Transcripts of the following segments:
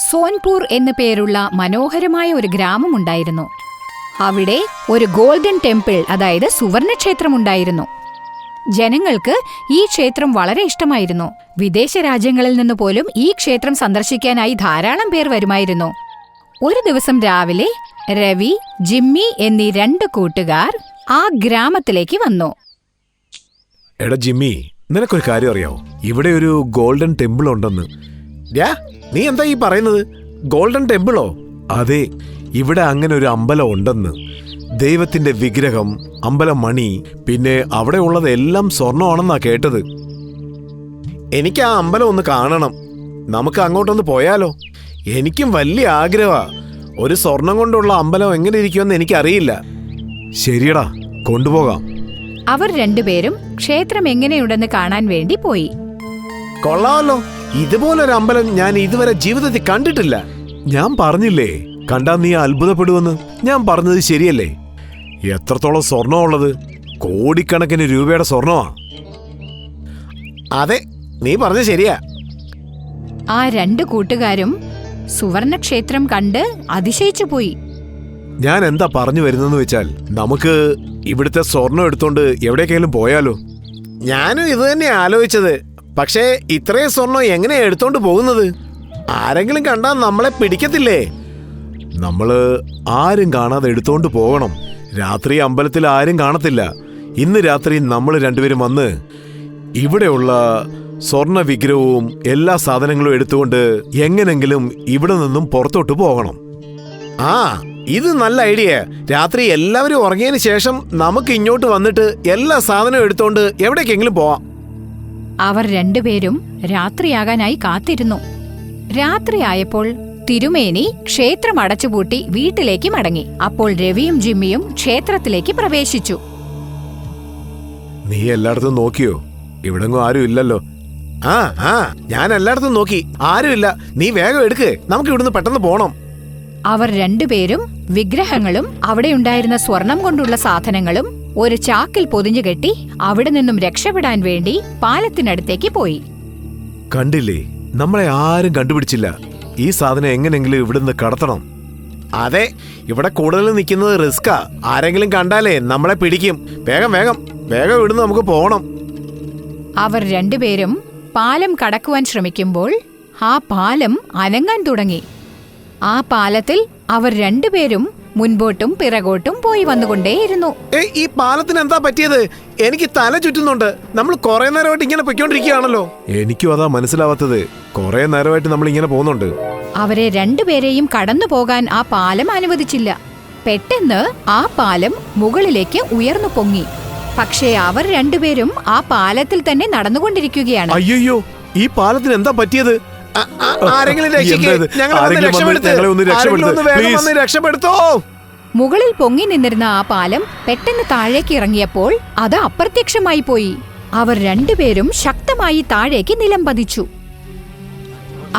സോൻപൂർ എന്നു പേരുള്ള മനോഹരമായ ഒരു ഗ്രാമമുണ്ടായിരുന്നു. അവിടെ ഒരു ഗോൾഡൻ ടെമ്പിൾ, അതായത് സുവർണക്ഷേത്രമുണ്ടായിരുന്നു. ജനങ്ങൾക്ക് ഈ ക്ഷേത്രം വളരെ ഇഷ്ടമായിരുന്നു. വിദേശ രാജ്യങ്ങളിൽ നിന്ന് പോലും ഈ ക്ഷേത്രം സന്ദർശിക്കാനായി ധാരാളം പേർ വരുമായിരുന്നു. ഒരു ദിവസം രാവിലെ രവി, ജിമ്മി എന്നീ 2 കൂട്ടുകാർ ആ ഗ്രാമത്തിലേക്ക് വന്നു. എടാ ജിമ്മി, നിനക്കൊരു കാര്യം അറിയാവോ? ഇവിടെ ഒരു ഗോൾഡൻ ടെമ്പിൾ ഉണ്ടെന്ന്. നീ എന്താ ഈ പറയുന്നത്? ഗോൾഡൻ ടെമ്പിളോ? അതെ, ഇവിടെ അങ്ങനെ ഒരു അമ്പലം ഉണ്ടെന്ന്. ദൈവത്തിന്റെ വിഗ്രഹം, അമ്പലം മണി, പിന്നെ അവിടെ ഉള്ളത് എല്ലാം സ്വർണ്ണമാണെന്നാ കേട്ടത്. എനിക്ക് ആ അമ്പലം ഒന്ന് കാണണം. നമുക്ക് അങ്ങോട്ടൊന്ന് പോയാലോ? എനിക്കും വലിയ ആഗ്രഹമാ. ഒരു സ്വർണം കൊണ്ടുള്ള അമ്പലം എങ്ങനെ ഇരിക്കുമെന്ന് എനിക്കറിയില്ല. ശരിയടാ, കൊണ്ടുപോകാം. അവർ 2 പേരും ക്ഷേത്രം എങ്ങനെയുണ്ടെന്ന് കാണാൻ വേണ്ടി പോയി. കൊള്ളാമല്ലോ, ഇതുപോലൊരു അമ്പലം ഞാൻ ഇതുവരെ ജീവിതത്തിൽ കണ്ടിട്ടില്ല. ഞാൻ പറഞ്ഞില്ലേ, കണ്ടാ നീ അത്ഭുതപ്പെടുമെന്ന്. ഞാൻ പറഞ്ഞത് ശരിയല്ലേ? എത്രത്തോളം സ്വർണ്ണമുള്ളത്? കോടിക്കണക്കിന് രൂപയുടെ സ്വർണമാ. അതെ, നീ പറഞ്ഞത് ശരിയാ. ആ 2 കൂട്ടുകാരും സുവർണക്ഷേത്രം കണ്ട് അതിശയിച്ചു പോയി. ഞാൻ എന്താ പറഞ്ഞു വരുന്നെന്ന് വെച്ചാൽ, നമുക്ക് ഇവിടുത്തെ സ്വർണം എടുത്തോണ്ട് എവിടേക്കെങ്കിലും പോയാലോ? ഞാനും ഇത് തന്നെ ആലോചിച്ചത്. പക്ഷേ ഇത്രയും സ്വർണം എങ്ങനെയാ എടുത്തോണ്ട് പോകുന്നത്? ആരെങ്കിലും കണ്ടാൽ നമ്മളെ പിടിക്കത്തില്ലേ? നമ്മള് ആരും കാണാതെ എടുത്തോണ്ട് പോകണം. രാത്രി അമ്പലത്തിൽ ആരും കാണത്തില്ല. ഇന്ന് രാത്രി നമ്മൾ 2 പേരും വന്ന് ഇവിടെയുള്ള സ്വർണ്ണ വിഗ്രഹവും എല്ലാ സാധനങ്ങളും എടുത്തുകൊണ്ട് എങ്ങനെങ്കിലും ഇവിടെ നിന്നും പുറത്തോട്ട് പോകണം. ആ, ഇത് നല്ല ഐഡിയ. രാത്രി എല്ലാവരും ഉറങ്ങിയതിന് ശേഷം നമുക്ക് ഇങ്ങോട്ട് വന്നിട്ട് എല്ലാ സാധനവും എടുത്തോണ്ട് എവിടേക്കെങ്കിലും പോവാം. അവർ 2 പേരും രാത്രിയാകാനായി കാത്തിരുന്നു. രാത്രിയായപ്പോൾ തിരുമേനി ക്ഷേത്രം അടച്ചുപൂട്ടി വീട്ടിലേക്ക് മടങ്ങി. അപ്പോൾ രവിയും ജിമ്മിയും ക്ഷേത്രത്തിലേക്ക് പ്രവേശിച്ചു. നീ എല്ലായിടത്തും നോക്കിയോ? ഇവിടെങ്ങും ആരും ഇല്ലല്ലോ. ആ, ഞാൻ എല്ലായിടത്തും നോക്കി, ആരുമില്ല. നീ വേഗം എടുക്ക്, നമുക്ക് ഇവിടുന്ന് പെട്ടെന്ന് പോണം. അവർ 2 പേരും വിഗ്രഹങ്ങളും അവിടെയുണ്ടായിരുന്ന സ്വർണം കൊണ്ടുള്ള സാധനങ്ങളും ഒരു ചാക്കിൽ പൊതിഞ്ഞു കെട്ടി അവിടെ നിന്നും രക്ഷപ്പെടാൻ വേണ്ടി പാലത്തിനടുത്തേക്ക് പോയി. കണ്ടില്ലേ, നമ്മളെ ആരും കണ്ടുപിടിച്ചില്ല. ഈ സാധനം എങ്ങനെങ്കിലും ഇവിടുന്ന് കടത്തണം. അതെ, ഇവിടെ കൂടുതൽ നിൽക്കുന്നത് റിസ്കാ. ആരെങ്കിലും കണ്ടാലേ നമ്മളെ പിടിക്കും. വേഗം വേഗം വേഗം ഇവിടുന്ന് നമുക്ക് പോകണം. അവർ 2 പേരും പാലം കടക്കുവാൻ ശ്രമിക്കുമ്പോൾ ആ പാലം അനങ്ങാൻ തുടങ്ങി. ആ പാലത്തിൽ അവർ 2 പേരും മുൻപോട്ടും പിറകോട്ടും പോയി വന്നുകൊണ്ടേയിരുന്നു. ഈ പാലത്തിന് എന്താ പറ്റിയത്? എനിക്ക് തല ചുറ്റുന്നുണ്ട്. നമ്മൾ കുറെ നേരമായിട്ട് ഇങ്ങനെ പൊയ്ക്കൊണ്ടിരിക്കുകയാണല്ലോ. എനിക്കും അതാ മനസ്സിലാവാത്തത്. കുറെ നേരമായിട്ട് നമ്മൾ ഇങ്ങനെ പോകുന്നുണ്ട്. അവരെ 2 പേരെയും കടന്നു പോകാൻ ആ പാലം അനുവദിച്ചില്ല. പെട്ടെന്ന് ആ പാലം മുകളിലേക്ക് ഉയർന്നു പൊങ്ങി. പക്ഷേ അവർ 2 പേരും ആ പാലത്തിൽ തന്നെ നടന്നുകൊണ്ടിരിക്കുകയാണ്. അയ്യോ, ഈ പാലത്തിന് എന്താ പറ്റിയത്? മുകളിൽ പൊങ്ങി നിന്നിരുന്ന ആ പാലം പെട്ടെന്ന് താഴേക്ക് ഇറങ്ങിയപ്പോൾ അത് അപ്രത്യക്ഷമായി പോയി. അവർ 2 പേരും ശക്തമായി താഴേക്ക് നിലംപതിച്ചു.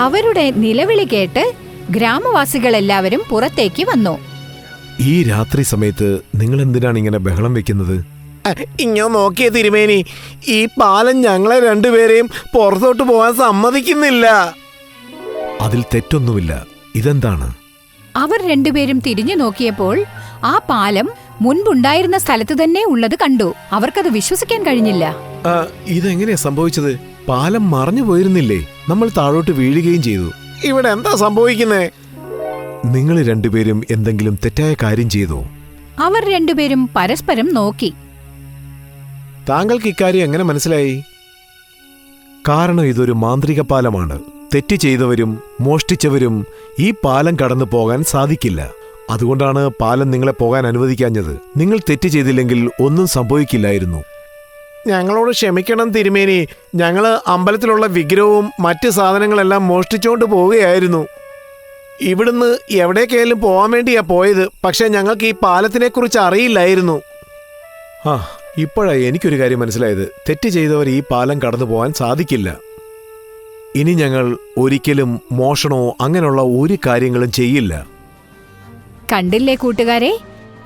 അവരുടെ നിലവിളി കേട്ട് ഗ്രാമവാസികളെല്ലാവരും പുറത്തേക്ക് വന്നു. ഈ രാത്രി സമയത്ത് നിങ്ങൾ എന്തിനാണ് ഇങ്ങനെ ബഹളം വെക്കുന്നത്? ഇങ്ങോ നോക്കിയ തിരുമേനി, ഈ പാലം ഞങ്ങളെ 2 പേരെയും പുറത്തോട്ട് പോകാൻ സമ്മതിക്കുന്നില്ല. അതിൽ തെറ്റൊന്നുമില്ല. ഇതെന്താണ്? അവർ 2 പേരും തിരിഞ്ഞു നോക്കിയപ്പോൾ ആ പാലം മുൻപുണ്ടായിരുന്ന സ്ഥലത്ത് തന്നെ ഉള്ളത് കണ്ടു. അവർക്കത് വിശ്വസിക്കാൻ കഴിഞ്ഞില്ല. ഇതെങ്ങനെയാ സംഭവിച്ചത്? പാലം മറഞ്ഞു പോയിരുന്നില്ലേ? നമ്മൾ താഴോട്ട് വീഴുകയും ചെയ്തു. ഇവിടെ എന്താ സംഭവിക്കുന്നേ? നിങ്ങൾ 2 പേരും എന്തെങ്കിലും തെറ്റായ കാര്യം ചെയ്തോ? അവർ 2 പേരും പരസ്പരം നോക്കി. താങ്കൾക്ക് ഇക്കാര്യം എങ്ങനെ മനസ്സിലായി? കാരണം ഇതൊരു മാന്ത്രിക പാലമാണ്. തെറ്റ് ചെയ്തവരും മോഷ്ടിച്ചവരും ഈ പാലം കടന്നു പോകാൻ സാധിക്കില്ല. അതുകൊണ്ടാണ് പാലം നിങ്ങളെ പോകാൻ അനുവദിക്കാഞ്ഞത്. നിങ്ങൾ തെറ്റ് ചെയ്തില്ലെങ്കിൽ ഒന്നും സംഭവിക്കില്ലായിരുന്നു. ഞങ്ങളോട് ക്ഷമിക്കണം തിരുമേനി. ഞങ്ങൾ അമ്പലത്തിലുള്ള വിഗ്രഹവും മറ്റ് സാധനങ്ങളെല്ലാം മോഷ്ടിച്ചുകൊണ്ട് പോവുകയായിരുന്നു. ഇവിടുന്ന് എവിടേക്കായാലും പോകാൻ വേണ്ടിയാ പോയത്. പക്ഷെ ഞങ്ങൾക്ക് ഈ പാലത്തിനെ കുറിച്ച് അറിയില്ലായിരുന്നു. ഇപ്പോഴാ എനിക്കൊരു കാര്യം മനസ്സിലായത്. തെറ്റ് ചെയ്തവർ ഈ പാലം കടന്നു പോകാൻ സാധിക്കില്ല. ഇനി ഞങ്ങൾ ഒരിക്കലും മോഷണമോ അങ്ങനെയുള്ള ഒരു കാര്യങ്ങളും ചെയ്യില്ല. കണ്ടില്ലേ കൂട്ടുകാരെ,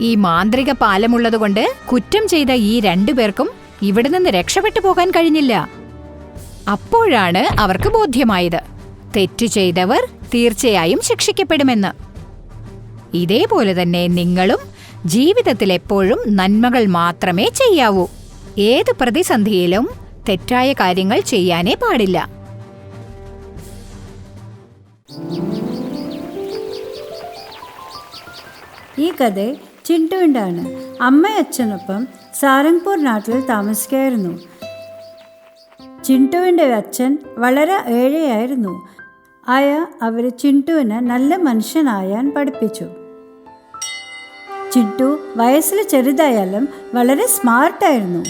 ഈ മാന്ത്രിക പാലമുള്ളതുകൊണ്ട് കുറ്റം ചെയ്ത ഈ 2 പേർക്കും ഇവിടെ നിന്ന് രക്ഷപ്പെട്ടു പോകാൻ കഴിഞ്ഞില്ല. അപ്പോഴാണ് അവർക്ക് ബോധ്യമായത് തെറ്റ് ചെയ്തവർ തീർച്ചയായും ശിക്ഷിക്കപ്പെടുമെന്ന്. ഇതേപോലെ തന്നെ നിങ്ങളും ജീവിതത്തിൽ എപ്പോഴും നന്മകൾ മാത്രമേ ചെയ്യാവൂ. ഏത് പ്രതിസന്ധിയിലും തെറ്റായ കാര്യങ്ങൾ ചെയ്യാനേ പാടില്ല. ഈ കഥ ചിണ്ടുവിൻ്റെയാണ്. അമ്മയും അച്ഛനൊപ്പം സാരംഗ്പൂർ നാട്ടിൽ താമസിക്കായിരുന്നു. ചിണ്ടുവിൻ്റെ അച്ഛൻ വളരെ ഏഴയായിരുന്നു. അവർ ചിണ്ടുവിനെ നല്ല മനുഷ്യനായാൻ പഠിപ്പിച്ചു. ചിണ്ടു വയസ്സിൽ ചെറുതായാലും വളരെ സ്മാർട്ടായിരുന്നു.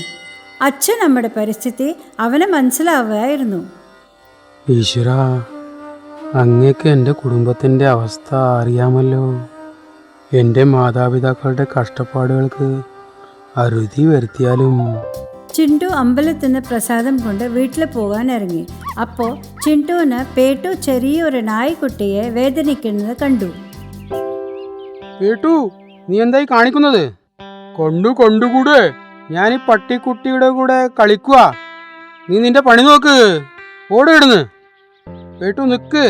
അച്ഛൻ നമ്മുടെ പരിസ്ഥിതി അവനെ മനസ്സിലാവുകയായിരുന്നു. ഈശ്വര, അങ്ങേക്ക് എൻ്റെ കുടുംബത്തിൻ്റെ അവസ്ഥ അറിയാമല്ലോ. എൻ്റെ മാതാപിതാക്കളുടെ കഷ്ടപ്പാടുകൾക്ക് അറുതി വരുത്തിയാലും. ചിണ്ടു അമ്പലത്തിന് പ്രസാദം കൊണ്ട് വീട്ടിൽ പോകാൻ ഇറങ്ങി. അപ്പോൾ ചിണ്ടുവിന് പേട്ടു ചെറിയൊരു നായ്ക്കുട്ടിയെ വേദനിക്കുന്നത് കണ്ടു. പേട്ടു, നീ എന്തായി കാണിക്കുന്നത്? കൊണ്ടുകൂടെ, ഞാൻ ഈ പട്ടിക്കുട്ടിയുടെ കൂടെ കളിക്കുക. നീ നിന്റെ പണി നോക്ക്. ഓടിയിടുന്ന്. പേട്ടു നിക്ക്.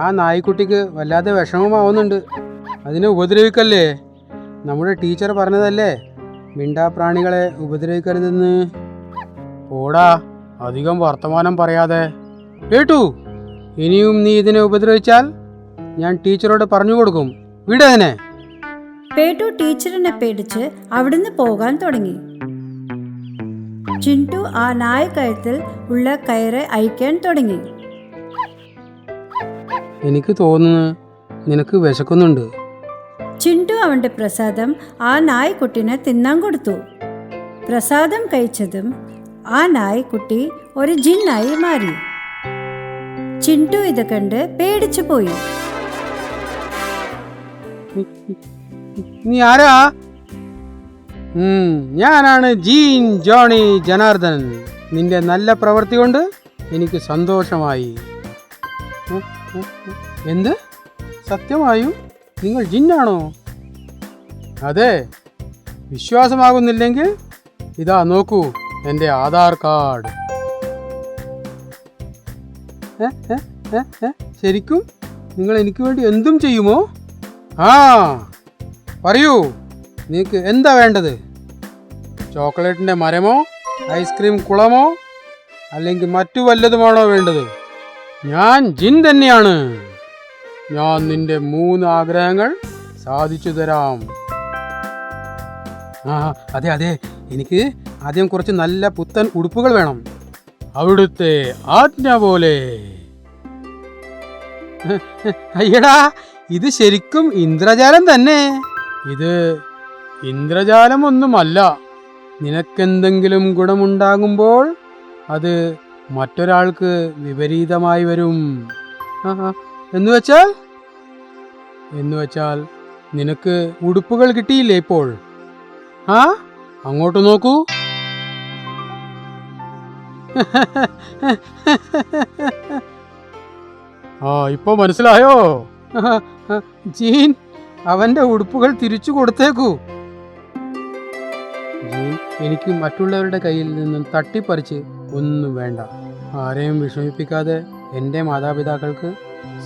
ആ നായ്ക്കുട്ടിക്ക് വല്ലാതെ വിഷമമാവുന്നുണ്ട്. അതിനെ ഉപദ്രവിക്കല്ലേ. നമ്മുടെ ടീച്ചർ പറഞ്ഞതല്ലേ, മിണ്ടാപ്രാണികളെ ഉപദ്രവിക്കരുതെന്ന്. ഓടാ, അധികം വർത്തമാനം പറയാതെ. പേട്ടു, ഇനിയും നീ ഇതിനെ ഉപദ്രവിച്ചാൽ ഞാൻ ടീച്ചറോട് പറഞ്ഞു കൊടുക്കും. വിടതിനെ. പേട്ടു ടീച്ചറിനെ പേടിച്ച് അവിടുന്ന് പോകാൻ തുടങ്ങി. ചിണ്ടു ആ നായക്കയത്തിൽ ഉള്ള കയറ് അയക്കാൻ തുടങ്ങി. എനിക്ക് തോന്നുന്നു നിനക്ക് വിശക്കുന്നുണ്ട്. ചിണ്ടു അവന്റെ പ്രസാദം ആ നായ്ക്കുട്ടിനെ തിന്നാൻ കൊടുത്തു. പ്രസാദം കഴിച്ചതും ആ നായ്ക്കുട്ടി ഒരു ജിന്നായി മാറി. ചിണ്ടു ഇത് കണ്ട് പേടിച്ചു പോയി. നീ ആരാ? ഞാനാണ് ജീൻ ജോണി ജനാർദ്ദൻ. നിന്റെ നല്ല പ്രവൃത്തി കൊണ്ട് എനിക്ക് സന്തോഷമായി. എന്ത്? സത്യമായും നിങ്ങൾ ജിന്നാണോ? അതെ. വിശ്വാസമാകുന്നില്ലെങ്കിൽ ഇതാ നോക്കൂ, എൻ്റെ ആധാർ കാർഡ്. ശരിക്കും നിങ്ങൾ എനിക്ക് വേണ്ടി എന്തും ചെയ്യുമോ? ആ, പറയൂ, നിനക്ക് എന്താ വേണ്ടത്? ചോക്ലേറ്റിൻ്റെ മരമോ, ഐസ്ക്രീം കുളമോ, അല്ലെങ്കിൽ മറ്റു വല്ലതുമാണോ വേണ്ടത്? ഞാൻ ജിൻ തന്നെയാണ്. ഞാൻ നിന്റെ 3 ആഗ്രഹങ്ങൾ സാധിച്ചു തരാം. അതെ, എനിക്ക് ആദ്യം കുറച്ച് നല്ല പുത്തൻ ഉടുപ്പുകൾ വേണം. അവിടുത്തെ ആജ്ഞ പോലെ. അയ്യടാ, ഇത് ശരിക്കും ഇന്ദ്രജാലം തന്നെ. ഇത് ഇന്ദ്രജാലമൊന്നുമല്ല. നിനക്കെന്തെങ്കിലും ഗുണമുണ്ടാകുമ്പോൾ അത് മറ്റൊരാൾക്ക് വിപരീതമായി വരും. എന്നുവെച്ചാൽ നിനക്ക് ഉടുപ്പുകൾ കിട്ടിയില്ലേ ഇപ്പോൾ? അങ്ങോട്ട് നോക്കൂ. ഇപ്പൊ മനസ്സിലായോ? ജീൻ, അവന്റെ ഉടുപ്പുകൾ തിരിച്ചു കൊടുത്തേക്കൂ. ജീൻ, എനിക്ക് മറ്റുള്ളവരുടെ കയ്യിൽ നിന്നും തട്ടിപ്പറിച്ച് ഒന്നും വേണ്ട. ആരെയും വിഷമിപ്പിക്കാതെ എൻ്റെ മാതാപിതാക്കൾക്ക്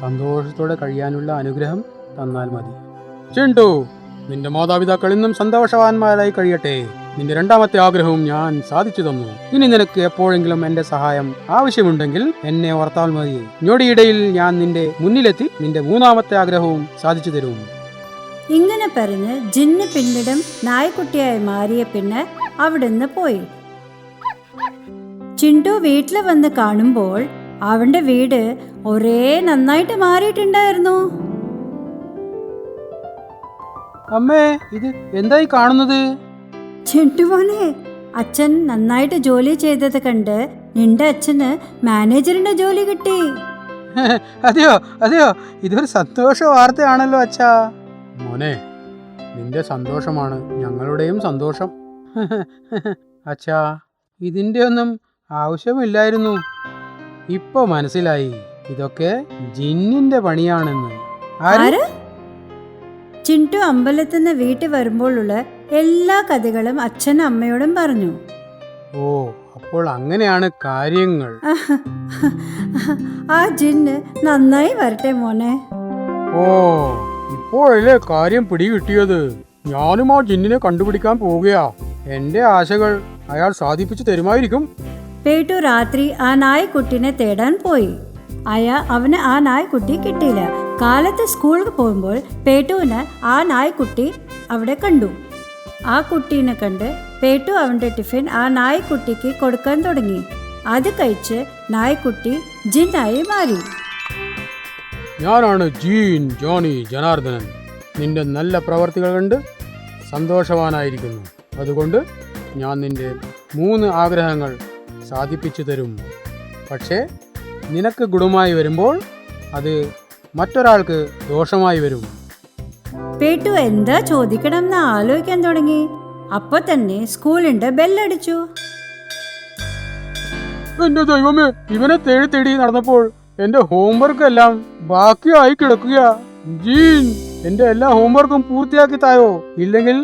സന്തോഷത്തോടെ കഴിയാനുള്ള അനുഗ്രഹം തന്നാൽ മതി. ചിണ്ടു, നിന്റെ മാതാപിതാക്കൾ ഇന്നും സന്തോഷവാന്മാരായി കഴിയട്ടെ. നിന്റെ 2ാമത്തെ ആഗ്രഹവും ഞാൻ സാധിച്ചു തന്നു. ഇനി നിനക്ക് എപ്പോഴെങ്കിലും എന്റെ സഹായം ആവശ്യമുണ്ടെങ്കിൽ എന്നെ ഓർത്താൽ മതി. ഞൊടിയിടയിൽ ഞാൻ നിന്റെ മുന്നിലെത്തി നിന്റെ 3ാമത്തെ ആഗ്രഹവും സാധിച്ചു തരും. ഇങ്ങനെ പറഞ്ഞ് ജിന്ന് പിന്നിടും നായ്ക്കുട്ടിയായി മാറിയ പിന്നെ അവിടുന്ന് പോയി. ചിണ്ടു വീട്ടിൽ വന്ന് കാണുമ്പോൾ അവന്റെ വീട് ഒരേ നന്നായിട്ട് മാറിയിട്ടുണ്ടായിരുന്നു. അമ്മേ, ഇത് എന്തായി കാണുന്നത്? ചിണ്ടുമോനെ, അച്ഛൻ നന്നായിട്ട് ജോലി ചെയ്തത് കണ്ട് നിന്റെ അച്ഛന് മാനേജറിന്റെ ജോലി കിട്ടി. അതെയോ, ഇതൊരു സന്തോഷ വാർത്തയാണല്ലോ അച്ഛാ. മോനെ, നിന്റെ സന്തോഷമാണ് ഞങ്ങളുടെയും സന്തോഷം. അച്ഛാ, ഇതിന്റെ ഒന്നും ആവശ്യമില്ലായിരുന്നു. ഇപ്പൊ മനസ്സിലായി, ഇതൊക്കെ ജിന്നിന്റെ പണിയാണെന്ന്. ആര്? ചിണ്ടു അമ്പലത്തിന്ന് വീട്ടിൽ വരുമ്പോഴുള്ള എല്ലാ കഥകളും അച്ഛനും അമ്മയോടും പറഞ്ഞു. ഓ, അപ്പോൾ അങ്ങനെയാണ് കാര്യങ്ങൾ. ആ ജിന്ന് നന്നായി വരട്ടെ മോനെ. ഓ, ഇപ്പോഴല്ലേ കാര്യം പിടികിട്ടിയത്. ഞാനും ആ ജിന്നിനെ കണ്ടുപിടിക്കാൻ പോവുകയാ. എന്റെ ആശകൾ അയാൾ സാധിപ്പിച്ചു തരുമായിരിക്കും. പേട്ടു രാത്രി ആ നായ്ക്കുട്ടിനെ തേടാൻ പോയി. അവന് ആ നായ്ക്കുട്ടി കിട്ടിയില്ല. കാലത്ത് സ്കൂളിൽ പോകുമ്പോൾ പേട്ടുവിന് ആ നായ്ക്കുട്ടി അവിടെ കണ്ടു. ആ കുട്ടീനെ കണ്ട് പേട്ടു അവൻ്റെ ടിഫിൻ ആ നായ്ക്കുട്ടിക്ക് കൊടുക്കാൻ തുടങ്ങി. അത് കഴിച്ച് നായ്ക്കുട്ടി ജിന്നായി മാറി. ഞാനാണ് ജീൻ ജോണി ജനാർദ്ദനൻ. നിന്റെ നല്ല പ്രവർത്തികൾ കണ്ട് സന്തോഷവാനായിരിക്കുന്നു. അതുകൊണ്ട് ഞാൻ നിന്റെ 3 ആഗ്രഹങ്ങൾ സാധിപ്പിച്ചു തരും. പക്ഷേ നിനക്ക് ഗുണമായി വരുമ്പോൾ അത് മറ്റൊരാൾക്ക് ദോഷമായി വരും. പേട്ടു എന്താ ചോദിക്കണം എന്ന് ആലോചിക്കാൻ തുടങ്ങി. അപ്പൊ തന്നെ സ്കൂളിന്റെ ബെല്ലടിച്ചു. എന്റെ ദൈവമേ, ഇവനെ തേടി നടന്നപ്പോൾ എന്റെ ഹോംവർക്ക് എല്ലാം ബാക്കിയായി കിടക്കുക. ജീൻ, എന്റെ എല്ലാ ഹോംവർക്കും പൂർത്തിയാക്കി തായോ, ഇല്ലെങ്കിൽ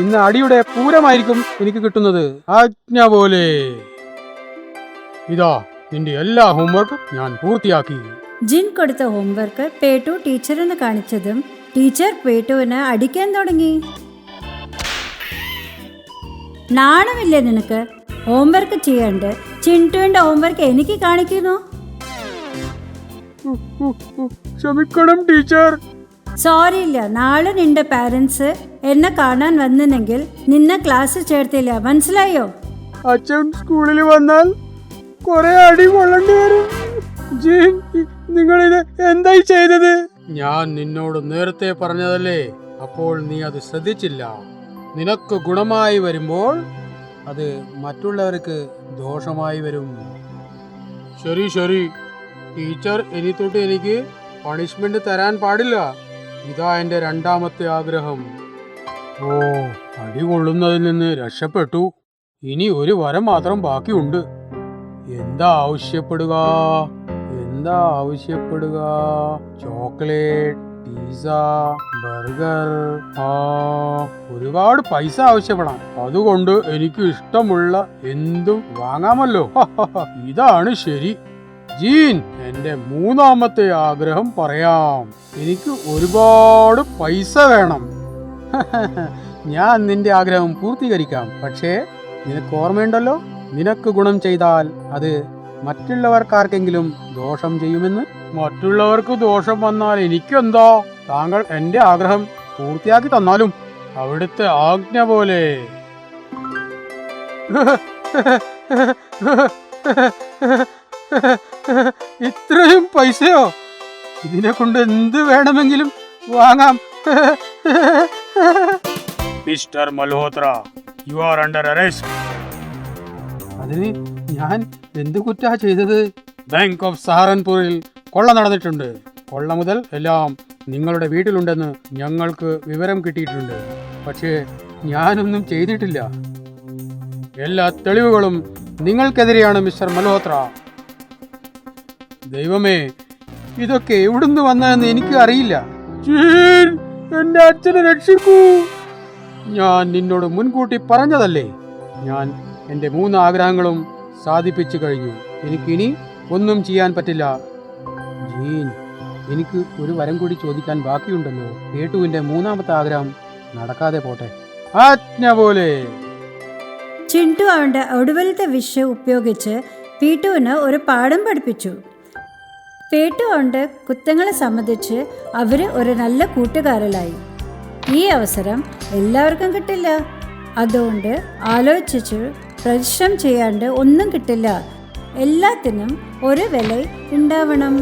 ഇന്ന് അടിയുടെ പൂരമായിരിക്കും എനിക്ക് കിട്ടുന്നത്. ആജ്ഞ പോലെ. ഇതാ നിന്റെ എല്ലാ ഹോംവർക്ക് ഞാൻ പൂർത്തിയാക്കി. ജിൻ കൊടുത്ത ഹോംവർക്ക് പേട്ടു ടീച്ചറിന് കാണിച്ചതും ടീച്ചർ പേട്ടുവിനെ അടിക്കാൻ തുടങ്ങി. നാണമില്ലേ നിനക്ക്? ഹോംവർക്ക് ചെയ്യാണ്ട് ചിന്റുവിന്റെ ഹോംവർക്ക് എനിക്ക് കാണിക്കുന്നു. ക്ഷമിക്കണം ടീച്ചർ. സോറി ഇല്ല. നാളെ നിന്റെ പാരൻസ് എന്നെ കാണാൻ വന്നെങ്കിൽ നിന്നെ ക്ലാസ്സിൽ ചേർത്തില്ല, മനസ്സിലായോ? അച്ഛൻ സ്കൂളിൽ വന്നാൽ കുറെ അടി കൊള്ളേണ്ടി വരും. ജീൻ, നിങ്ങളിത് എന്തായി ചെയ്തത്? ഞാൻ നിന്നോട് നേരത്തെ പറഞ്ഞതല്ലേ, അപ്പോൾ നീ അത് ശ്രദ്ധിച്ചില്ല. നിനക്ക് ഗുണമായി വരുമ്പോൾ അത് മറ്റുള്ളവർക്ക് ദോഷമായി വരും. ശരി ശരി ടീച്ചർ, ഇനി തൊട്ട് എനിക്ക് പണിഷ്മെന്റ് തരാൻ പാടില്ല. ഇതാ എന്റെ 2ാമത്തെ ആഗ്രഹം. ഓ, അടി കൊള്ളുന്നതിൽ നിന്ന് രക്ഷപ്പെട്ടു. ഇനി ഒരു വരം മാത്രം ബാക്കിയുണ്ട്. എന്താ ആവശ്യപ്പെടുക? Chocolate, pizza, burger. ഒരുപാട് പൈസ ആവശ്യപ്പെടാം. അതുകൊണ്ട് എനിക്ക് ഇഷ്ടമുള്ള എന്തും വാങ്ങാമല്ലോ. ഇതാണ് ശരി. ജീൻ, എന്റെ 3ാമത്തെ ആഗ്രഹം പറയാം. എനിക്ക് ഒരുപാട് പൈസ വേണം. ഞാൻ നിന്റെ ആഗ്രഹം പൂർത്തീകരിക്കാം. പക്ഷേ നിനക്ക് ഓർമ്മയുണ്ടല്ലോ, നിനക്ക് ഗുണം ചെയ്താൽ അത് മറ്റുള്ളവർക്കാർക്കെങ്കിലും ദോഷം ചെയ്യുമെന്ന്. മറ്റുള്ളവർക്ക് ദോഷം വന്നാൽ എനിക്കെന്താ? താങ്കൾ എന്റെ ആഗ്രഹം പൂർത്തിയാക്കി തന്നാലും. അവിടുത്തെ ആജ്ഞ പോലെ. ഇത്രയും പൈസയോ? ഇതിനെ കൊണ്ട് എന്ത് വേണമെങ്കിലും വാങ്ങാം. Mister Malhotra, you are under arrest. അതിന് ഞാൻ എന്ത് കുറ്റാ ചെയ്തത്? ബാങ്ക് ഓഫ് സഹാറൻപൂരിൽ കൊള്ള നടന്നിട്ടുണ്ട്. കൊള്ള മുതൽ എല്ലാം നിങ്ങളുടെ വീട്ടിലുണ്ടെന്ന് ഞങ്ങൾക്ക് വിവരം കിട്ടിയിട്ടുണ്ട്. പക്ഷേ ഞാനൊന്നും ചെയ്തിട്ടില്ല. എല്ലാ തെളിവുകളും നിങ്ങൾക്കെതിരെയാണ് മിസ്റ്റർ മൽഹോത്ര. ദൈവമേ, ഇതൊക്കെ എവിടുന്ന് വന്നതെന്ന് എനിക്ക് അറിയില്ല. എന്റെ അച്ഛനെ രക്ഷിക്കൂ. ഞാൻ നിന്നോട് മുൻകൂട്ടി പറഞ്ഞതല്ലേ, ഞാൻ എന്റെ 3 ആഗ്രഹങ്ങളും സാധിപ്പിച്ചു കഴിഞ്ഞു. എനിക്കിനി ഒന്നും ചെയ്യാൻ പറ്റില്ല. ജീൻ, എനിക്ക് ഒരു വരം കൂടി ചോദിക്കാൻ ബാക്കിയുണ്ടല്ലോ. പേട്ടുവിന്റെ 3ാമത്തെ ആഗ്രഹം നടക്കാതെ പോട്ടെ. ആജ്ഞ പോലെ. ചിന്റു അവന്റെ ഒടുവിലത്തെ വിഷ് ഉപയോഗിച്ച് പീട്ടുവിന് ഒരു പാഠം പഠിപ്പിച്ചു. പേട്ടു അവന്റെ കുറ്റങ്ങളെ സംബന്ധിച്ച് അവര് ഒരു നല്ല കൂട്ടുകാരലായി. ഈ അവസരം എല്ലാവർക്കും കിട്ടില്ല. അതുകൊണ്ട് ആലോചിച്ച് പരിശ്രമം ചെയ്യാണ്ട് ഒന്നും കിട്ടില്ല. എല്ലാത്തിനും ഒരു വില ഉണ്ടാവണം.